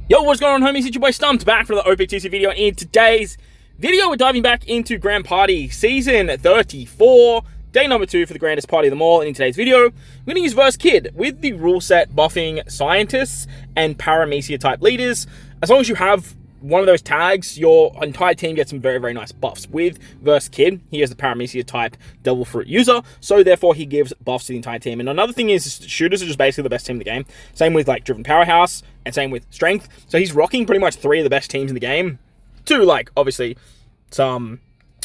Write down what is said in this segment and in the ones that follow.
Yo, what's going on, homies? It's your boy Stumped back for the OPTC video. In today's video, we're diving back into Grand Party Season 34, day number 2 for the grandest party of them all. And in today's video, we're going to use Verse KIDD with the rule set buffing scientists and paramecia type leaders. As long as you have one of those tags, your entire team gets some very, very nice buffs. With Verse KIDD, he is the paramecia type Devil Fruit user, so therefore he gives buffs to the entire team. And another thing is, shooters are just basically the best team in the game. Same with like Driven Powerhouse, and same with Strength. So he's rocking pretty much 3 of the best teams in the game. 2, like, obviously, some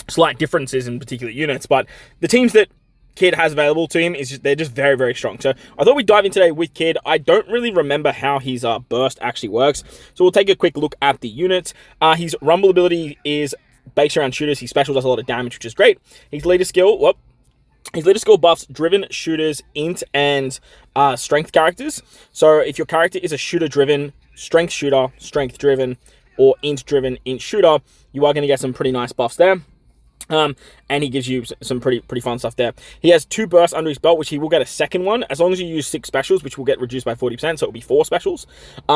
slight differences in particular units, but the teams that KIDD has available to him they're just very, very strong. So I thought we'd dive in today with KIDD. I don't really remember how his burst actually works, so we'll take a quick look at the units. His rumble ability is based around shooters. His special does a lot of damage, which is great. His leader skill, buffs driven, shooters, int, and strength characters. So if your character is a shooter driven, strength driven, or int driven, int shooter, you are going to get some pretty nice buffs there. And he gives you some pretty fun stuff there. He has 2 bursts under his belt, which he will get a second one, as long as you use 6 specials, which will get reduced by 40%, so it'll be 4 specials.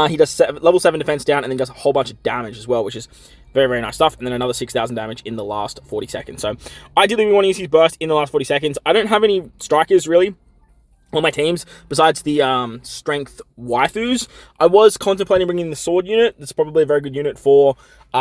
He does level 7 defense down, and then does a whole bunch of damage as well, which is very, very nice stuff. And then another 6,000 damage in the last 40 seconds. So ideally, we want to use his burst in the last 40 seconds. I don't have any strikers, really, on my teams, besides the strength waifus. I was contemplating bringing the sword unit. That's probably a very good unit for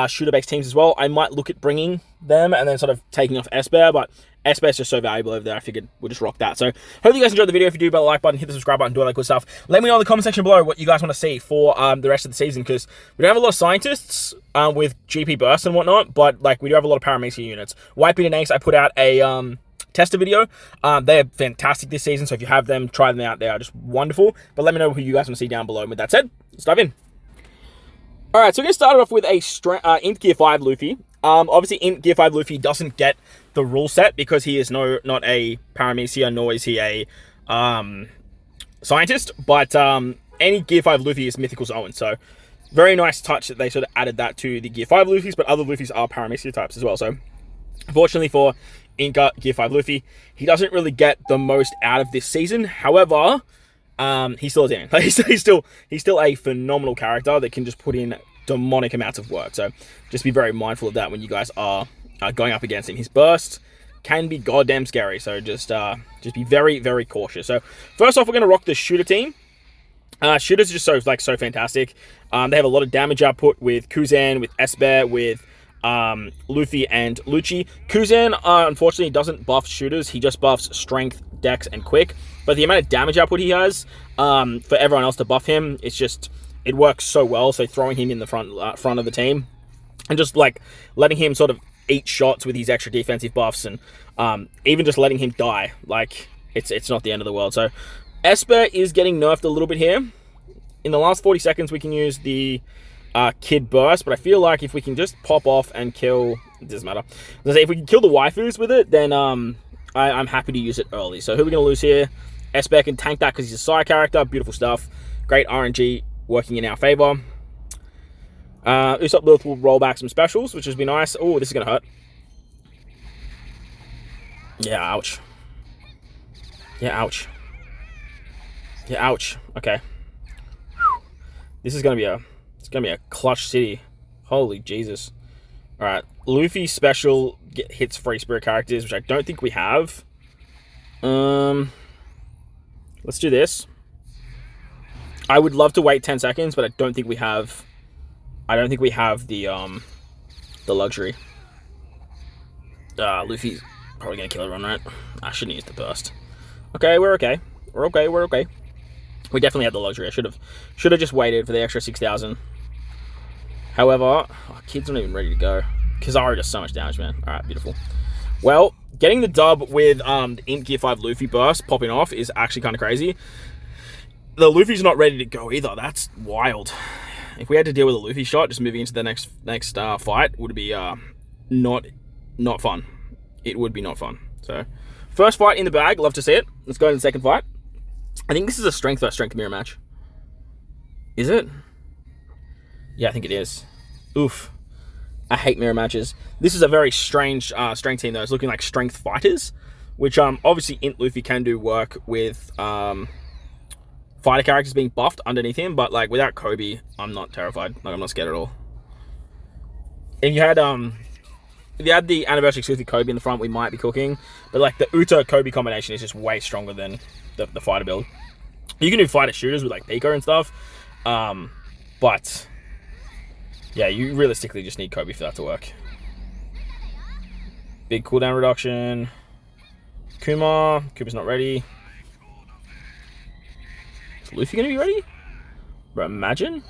shooter-based teams as well. I might look at bringing them and then sort of taking off Esper, but Esper is just so valuable over there. I figured we'll just rock that. So hope you guys enjoyed the video. If you do, hit the like button, hit the subscribe button, do all that good stuff. Let me know in the comment section below what you guys want to see for the rest of the season, because we don't have a lot of scientists with GP bursts and whatnot, but like we do have a lot of paramecia units. White Beat and Ace, I put out a tester video. They're fantastic this season, so if you have them, try them out. They are just wonderful. But let me know who you guys want to see down below. And with that said, let's dive in. Alright, so we're going to start off with a Int Gear 5 Luffy. Obviously, Int Gear 5 Luffy doesn't get the rule set because he is not a paramecia, nor is he a scientist. But any Gear 5 Luffy is Mythical Zone, so very nice touch that they sort of added that to the Gear 5 Luffys, but other Luffys are paramecia types as well. So unfortunately for Inca Gear 5 Luffy, he doesn't really get the most out of this season. However, he's still a demon. He's still a phenomenal character that can just put in demonic amounts of work. So just be very mindful of that when you guys are going up against him. His burst can be goddamn scary. So just be very, very cautious. So first off, we're gonna rock the shooter team. Shooters are just so fantastic. They have a lot of damage output with Kuzan, with Esper, with Luffy and Lucci. Kuzan unfortunately doesn't buff shooters. He just buffs strength, dex, and quick. But the amount of damage output he has for everyone else to buff him, it works so well. So throwing him in the front of the team and just like letting him sort of eat shots with his extra defensive buffs, and even just letting him die, like it's not the end of the world. So Esper is getting nerfed a little bit here. In the last 40 seconds, we can use the KIDD burst, but I feel like if we can just pop off and kill, it doesn't matter. If we can kill the waifus with it, then I'm happy to use it early. So who are we going to lose here? Esper can tank that because he's a side character. Beautiful stuff. Great RNG working in our favor. Usopp Lilith will roll back some specials, which would be nice. Oh, this is going to hurt. Yeah, ouch. Yeah, ouch. Yeah, ouch. Okay. This is going to be a clutch city. Holy Jesus. Alright, Luffy special hits free spirit characters, which I don't think we have. Let's do this. I would love to wait 10 seconds, but I don't think we have the luxury. Luffy's probably gonna kill everyone, right? I shouldn't use the burst. Okay, we're okay. We're okay. We definitely had the luxury. I should have just waited for the extra 6,000. However, KIDD's not even ready to go. Kizaru does so much damage, man. Alright, beautiful. Well, getting the dub with the Int Gear 5 Luffy burst popping off is actually kind of crazy. The Luffy's not ready to go either. That's wild. If we had to deal with a Luffy shot, just moving into the next fight would be not fun. It would be not fun. So, first fight in the bag. Love to see it. Let's go into the second fight. I think this is a strength versus strength mirror match. Is it? Yeah, I think it is. Oof. I hate mirror matches. This is a very strange strength team, though. It's looking like strength fighters, which obviously Int Luffy can do work with fighter characters being buffed underneath him, but like without Kobe, I'm not terrified. Like I'm not scared at all. If you had the anniversary exclusive Kobe in the front, we might be cooking. But like the Uta Kobe combination is just way stronger than the fighter build. You can do fighter shooters with like Pikqchu and stuff, but yeah, you realistically just need Kobe for that to work. Big cooldown reduction. Kuma's not ready. Is Luffy gonna be ready? Bro, imagine.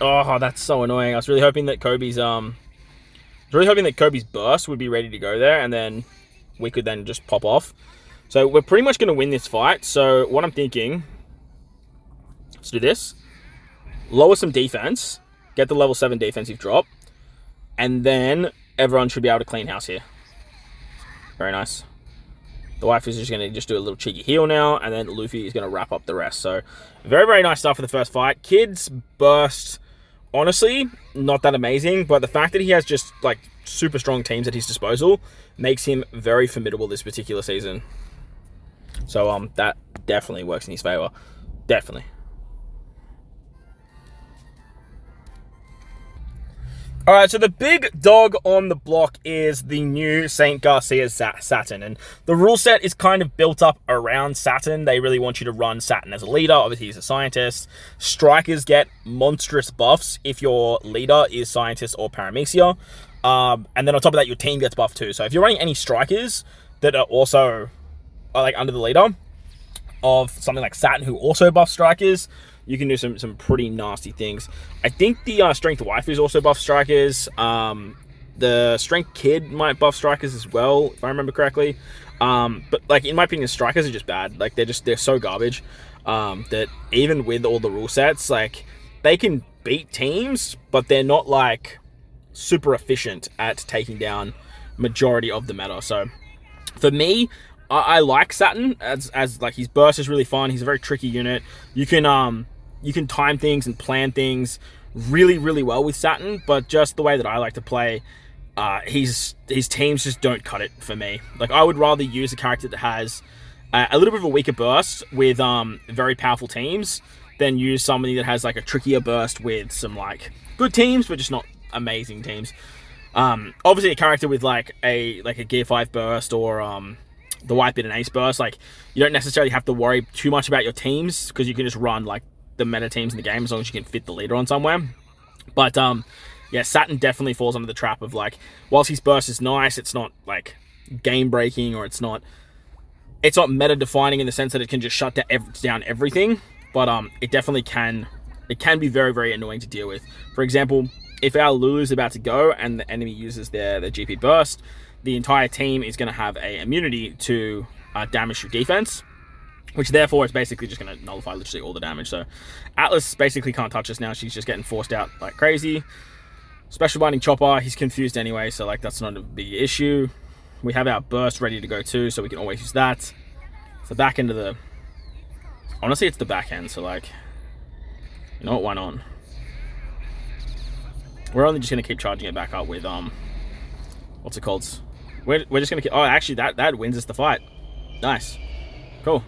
Oh, that's so annoying. I was really hoping that Kobe's burst would be ready to go there, and then we could then just pop off. So we're pretty much gonna win this fight. So what I'm thinking, let's do this. Lower some defense, get the level 7 defensive drop, and then everyone should be able to clean house here. Very nice. The wife is just going to do a little cheeky heal now, and then Luffy is going to wrap up the rest. So, very, very nice stuff for the first fight. KIDD's burst, honestly, not that amazing, but the fact that he has just, like, super strong teams at his disposal makes him very formidable this particular season. So, that definitely works in his favor. Definitely. Alright, so the big dog on the block is the new Saint Garcia's Saturn, and the rule set is kind of built up around Saturn. They really want you to run Saturn as a leader. Obviously, he's a scientist. Strikers get monstrous buffs if your leader is scientist or paramecia. And then on top of that, your team gets buffed too. So if you're running any strikers that are also like under the leader of something like Saturn, who also buffs strikers, you can do some pretty nasty things. I think the Strength Wife is also buff strikers. The Strength Kid might buff strikers as well, if I remember correctly. But like in my opinion, strikers are just bad. Like they're so garbage that even with all the rule sets, like they can beat teams, but they're not like super efficient at taking down majority of the meta. So for me, I like Saturn as like his burst is really fun. He's a very tricky unit. You can time things and plan things really, really well with Saturn, but just the way that I like to play, his teams just don't cut it for me. Like I would rather use a character that has a little bit of a weaker burst with very powerful teams than use somebody that has like a trickier burst with some like good teams, but just not amazing teams. Obviously a character with like a Gear 5 burst or the White Bit and Ace burst, like you don't necessarily have to worry too much about your teams because you can just run like the meta teams in the game as long as you can fit the leader on somewhere. But yeah, Saturn definitely falls under the trap of like, whilst his burst is nice, it's not like game breaking, or it's not meta defining in the sense that it can just shut down everything. But it definitely can be very, very annoying to deal with. For example, if our Lulu is about to go and the enemy uses their GP burst, the entire team is going to have a immunity to damage through defense, which therefore is basically just going to nullify literally all the damage. So Atlas basically can't touch us now. She's just getting forced out like crazy. Special Binding Chopper, he's confused anyway, so like that's not a big issue. We have our burst ready to go too, so we can always use that. It's the back end of the... Honestly, it's the back end, so like... You know what, why not? We're only just going to keep charging it back up with... What's it called? We're just going to keep... Oh, actually, that wins us the fight. Nice. Cool.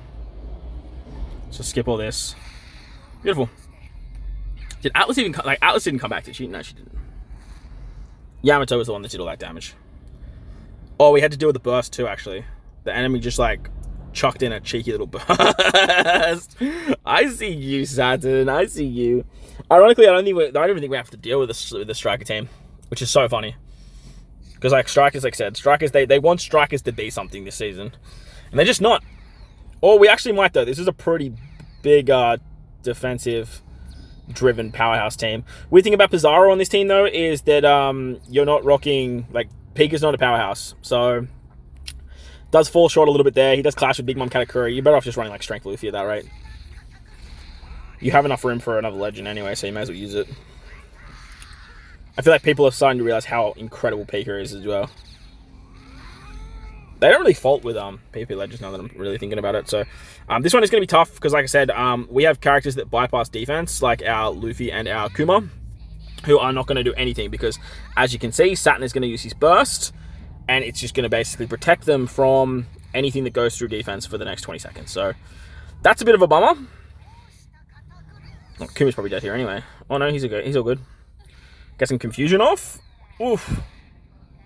Let's just skip all this. Beautiful. Did Atlas even... Like, Atlas didn't come back, did she? No, she didn't. Yamato was the one that did all that damage. Oh, we had to deal with the burst too, actually. The enemy just, like, chucked in a cheeky little burst. I see you, Saturn. I see you. Ironically, I don't even think we have to deal with the striker team, which is so funny. Because, like, strikers, like I said, strikers, they want strikers to be something this season. And they're just not. Or we actually might, though. This is a pretty big defensive-driven powerhouse team. Weird thing about Pizarro on this team, though, is that you're not rocking... Like, Pika's not a powerhouse. So, does fall short a little bit there. He does clash with Big Mom Katakuri. You're better off just running, like, Strength Luffy at that rate. You have enough room for another legend anyway, so you may as well use it. I feel like people are starting to realize how incredible Pika is as well. They don't really fault with PvP Legends now that I'm really thinking about it. So this one is going to be tough because, like I said, we have characters that bypass defense, like our Luffy and our Kuma, who are not going to do anything because, as you can see, Saturn is going to use his burst, and it's just going to basically protect them from anything that goes through defense for the next 20 seconds. So That's a bit of a bummer. Oh, Kuma's probably dead here anyway. Oh no, he's all good. Get some confusion off. Oof.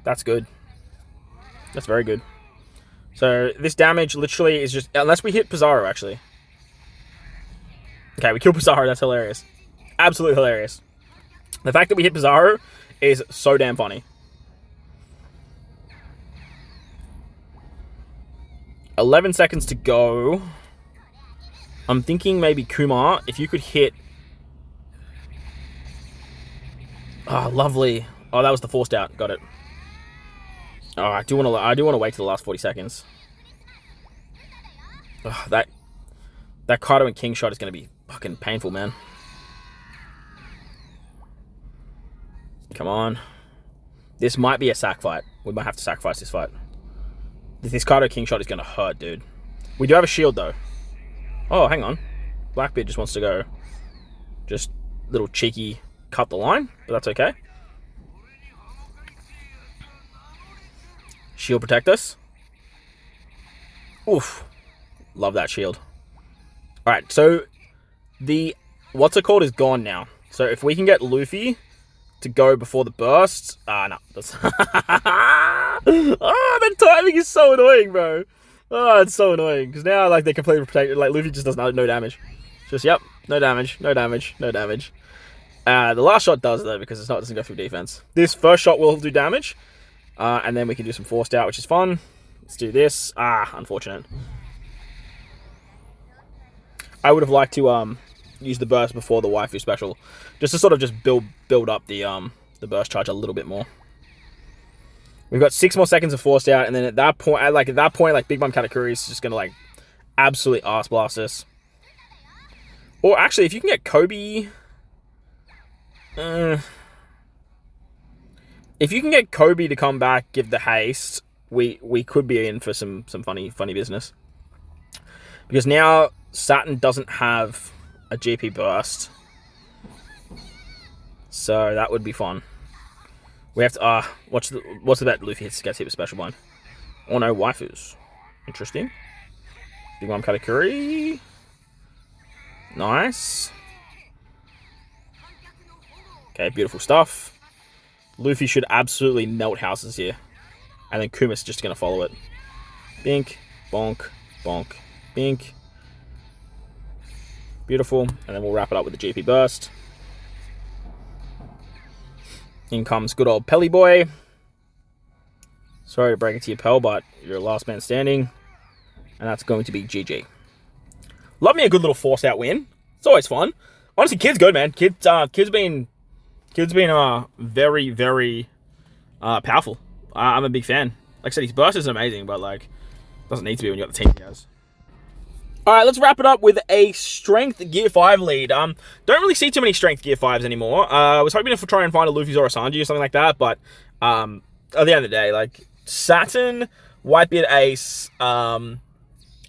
That's good. That's very good. So this damage literally is just... Unless we hit Pizarro, actually. Okay, we kill Pizarro. That's hilarious. Absolutely hilarious. The fact that we hit Pizarro is so damn funny. 11 seconds to go. I'm thinking maybe Kuma, if you could hit... Oh, lovely. Oh, that was the forced out. Got it. Oh, I do want to wait till the last 40 seconds. Oh, that Kaido and King shot is going to be fucking painful, man. Come on. This might be a sack fight. We might have to sacrifice this fight. This Kaido King shot is going to hurt, dude. We do have a shield, though. Oh, hang on. Blackbeard just wants to go. Just little cheeky cut the line, but that's okay. Shield protect us. Oof. Love that shield. Alright, so the what's it called is gone now. So if we can get Luffy to go before the burst. No. That's oh, that timing is so annoying, bro. Oh, it's so annoying. Because now, like, they're completely protected. Like, Luffy just does no damage. Just, yep. No damage. No damage. No damage. The last shot does, though, because it doesn't go through defense. This first shot will do damage. And then we can do some forced out, which is fun. Let's do this. Unfortunate. I would have liked to use the burst before the waifu special. Just to sort of just build up the burst charge a little bit more. We've got 6 more seconds of forced out, and then at that point, Big Mom Katakuri is just gonna like absolutely ass blast us. Or actually, if you can get Kobe, if you can get Kobe to come back, give the haste, we could be in for some funny business. Because now Saturn doesn't have a GP burst, so that would be fun. We have to, what's the bet Luffy gets hit with special blind? Oh no, waifus. Interesting. Big Mom Katakuri. Nice. Okay, beautiful stuff. Luffy should absolutely melt houses here. And then Kuma's just going to follow it. Bink, bonk, bonk, bink. Beautiful. And then we'll wrap it up with the GP burst. In comes good old Pelly Boy. Sorry to break it to you, Pell, but you're last man standing. And that's going to be GG. Love me a good little force out win. It's always fun. Honestly, Kid's good, man. Kid's been very, very powerful. I'm a big fan. Like I said, his burst is amazing, but like doesn't need to be when you got the team he has. Alright, let's wrap it up with a Strength Gear 5 lead. Don't really see too many Strength Gear 5s anymore. I was hoping to try and find a Luffy's or a Sanji or something like that, but at the end of the day, like, Saturn, Whitebeard Ace,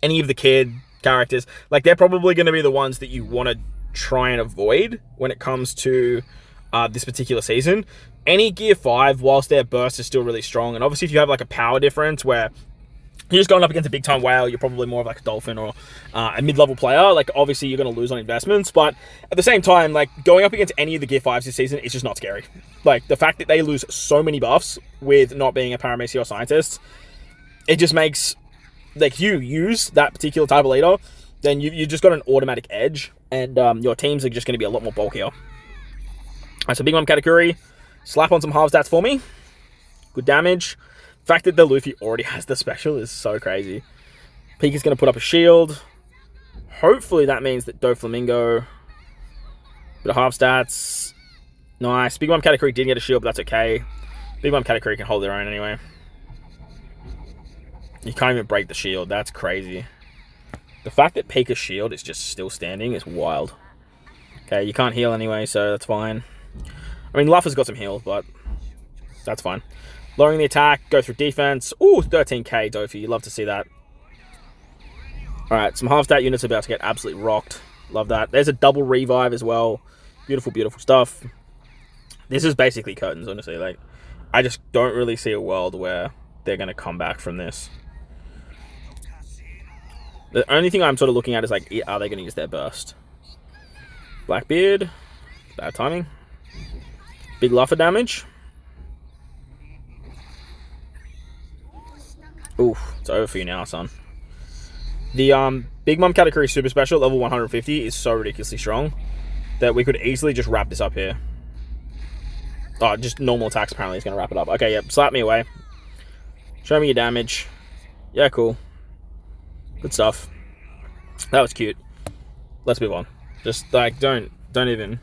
any of the Kid characters, like, they're probably going to be the ones that you want to try and avoid when it comes to this particular season. Any Gear 5, whilst their burst is still really strong, and obviously if you have, like, a power difference where you're just going up against a big-time whale, you're probably more of like a dolphin or a mid-level player. Like, obviously, you're going to lose on investments. But at the same time, like, going up against any of the Gear 5s this season is just not scary. Like, the fact that they lose so many buffs with not being a Paramecior scientist, it just makes, like, you use that particular type of leader, then you just got an automatic edge, and your teams are just going to be a lot more bulkier. All right, so Big Mom Katakuri, slap on some half stats for me. Good damage. The fact that the Luffy already has the special is so crazy. Peak is going to put up a shield. Hopefully that means that Doflamingo, bit of half stats. Nice. Big Mom Katakuri didn't get a shield, but that's okay. Big Mom Katakuri can hold their own anyway. You can't even break the shield. That's crazy. The fact that Pika's shield is just still standing is wild. Okay, you can't heal anyway, so that's fine. I mean, Luffy's got some heals, but that's fine. Lowering the attack, go through defense. Ooh, 13k, Dofi. You love to see that. Alright, some half-stat units about to get absolutely rocked. Love that. There's a double revive as well. Beautiful, beautiful stuff. This is basically curtains, honestly. Like, I just don't really see a world where they're going to come back from this. The only thing I'm sort of looking at is like, are they going to use their burst? Blackbeard, bad timing. Big Luffer damage. Oof, it's over for you now, son. The Big Mom Katakuri Super Special, level 150, is so ridiculously strong that we could easily just wrap this up here. Oh, just normal attacks apparently is going to wrap it up. Okay, yep, slap me away. Show me your damage. Yeah, cool. Good stuff. That was cute. Let's move on. Just, like, don't even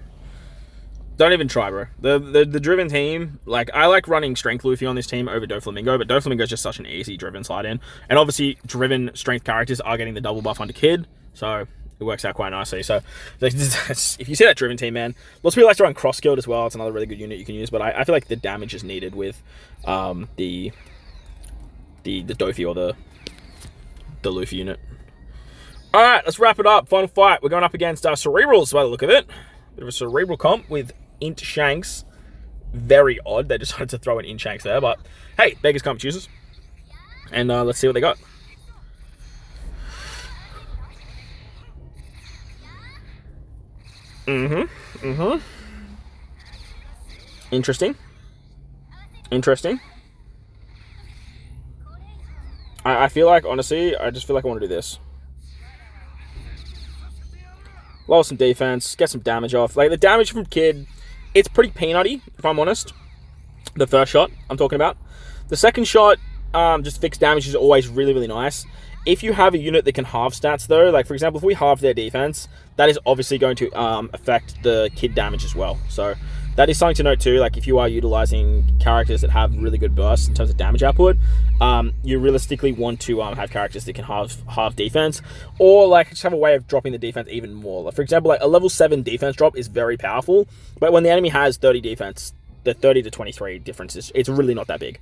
try, bro. The driven team, like, I like running Strength Luffy on this team over Doflamingo, but Doflamingo is just such an easy driven slide in. And obviously, driven strength characters are getting the double buff under KIDD, so it works out quite nicely. So, if you see that driven team, man, lots of people like to run Cross Guild as well. It's another really good unit you can use, but I feel like the damage is needed with the Dofi or the Luffy unit. Alright, let's wrap it up. Final fight. We're going up against Cerebrals by the look of it. Bit of a Cerebral comp with Int Shanks. Very odd. They decided to throw an Int Shanks there, but hey, beggars can't be choosers. And let's see what they got. Interesting. I feel like, honestly, I just feel like I want to do this. Lower some defense, get some damage off. Like, the damage from KIDD, it's pretty peanutty, if I'm honest. The first shot I'm talking about. The second shot, just fixed damage is always really, really nice. If you have a unit that can halve stats, though, like, for example, if we halve their defense, that is obviously going to affect the KIDD damage as well. So that is something to note, too. Like, if you are utilizing characters that have really good bursts in terms of damage output, you realistically want to have characters that can halve defense, or, like, just have a way of dropping the defense even more. Like, for example, like, a level 7 defense drop is very powerful, but when the enemy has 30 defense, the 30 to 23 difference it's really not that big.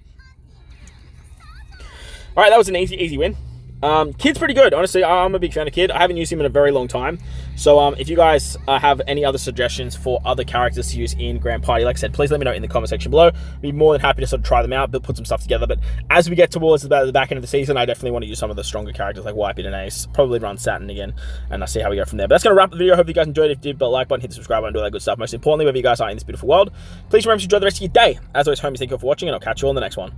Alright, that was an easy win. KIDD's pretty good, honestly. I'm a big fan of KIDD. I haven't used him in a very long time. So if you guys have any other suggestions for other characters to use in Grand Party, like I said, please let me know in the comment section below. I'd be more than happy to sort of try them out, but put some stuff together. But as we get towards the back end of the season, I definitely want to use some of the stronger characters like Whitebeard and Ace. Probably run Saturn again, and I'll see how we go from there. But that's going to wrap the video. Hope you guys enjoyed it. If you did, hit the like button, hit the subscribe button, do all that good stuff. Most importantly, wherever you guys are in this beautiful world, please remember to enjoy the rest of your day. As always, homies, thank you all for watching, and I'll catch you all in the next one.